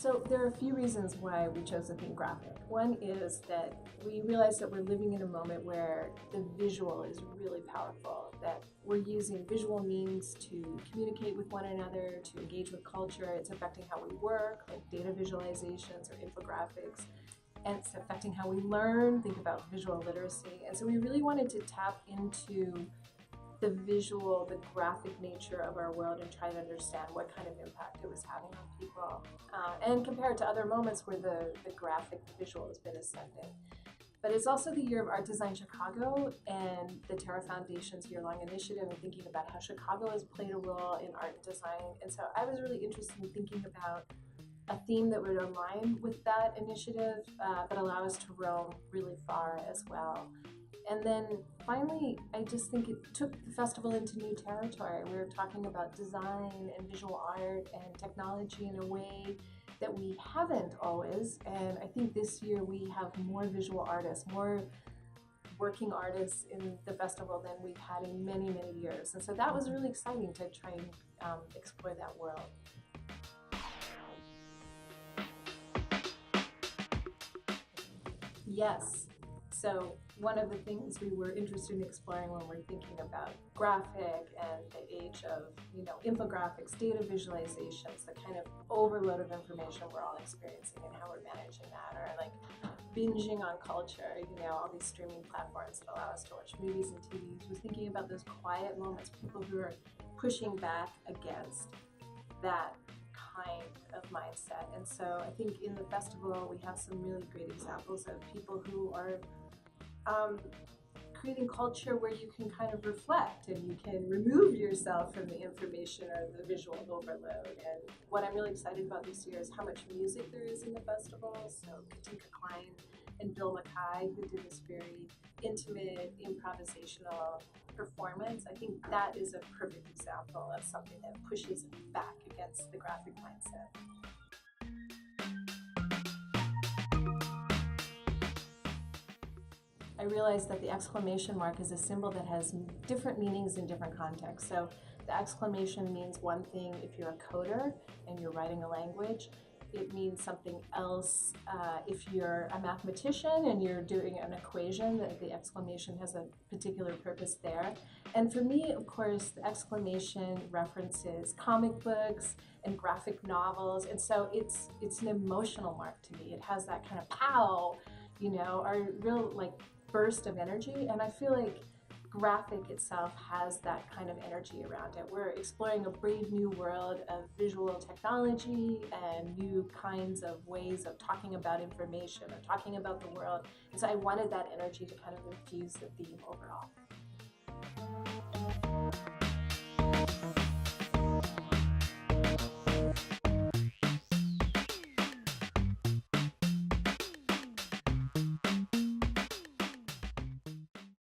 So there are a few reasons why we chose the theme graphic. One is that we realize that we're living in a moment where the visual is really powerful, that we're using visual means to communicate with one another, to engage with culture. It's affecting how we work, like data visualizations or infographics, and it's affecting how we learn, think about visual literacy. And so we really wanted to tap into the visual, the graphic nature of our world and try to understand what kind of impact it was having on people. And compare it to other moments where the graphic, the visual has been ascendant. But it's also the year of Art Design Chicago and the Terra Foundation's year-long initiative and thinking about how Chicago has played a role in art and design. And so I was really interested in thinking about a theme that would align with that initiative, but allow us to roam really far as well. And then finally, I just think it took the festival into new territory. We were talking about design and visual art and technology in a way that we haven't always. And I think this year we have more visual artists, more working artists in the festival than we've had in many, many years. And so that was really exciting to try and explore that world. Yes. So one of the things we were interested in exploring when we're thinking about graphic and the age of, infographics, data visualizations, the kind of overload of information we're all experiencing and how we're managing that, or like binging on culture, all these streaming platforms that allow us to watch movies and TVs, was thinking about those quiet moments, people who are pushing back against that kind of mindset. And so I think in the festival we have some really great examples of people who are creating culture where you can kind of reflect and you can remove yourself from the information or the visual overload. And what I'm really excited about this year is how much music there is in the festival. So Katinka Klein and Bill Mackay, who did this very intimate, improvisational performance, I think that is a perfect example of something that pushes back against the graphic mindset. I realized that the exclamation mark is a symbol that has different meanings in different contexts. So the exclamation means one thing if you're a coder and you're writing a language. It means something else if you're a mathematician and you're doing an equation. The exclamation has a particular purpose there. And for me, of course, the exclamation references comic books and graphic novels. And so it's an emotional mark to me. It has that kind of pow, or real burst of energy. And I feel like graphic itself has that kind of energy around it. We're exploring a brave new world of visual technology and new kinds of ways of talking about information or talking about the world. And so I wanted that energy to kind of infuse the theme overall.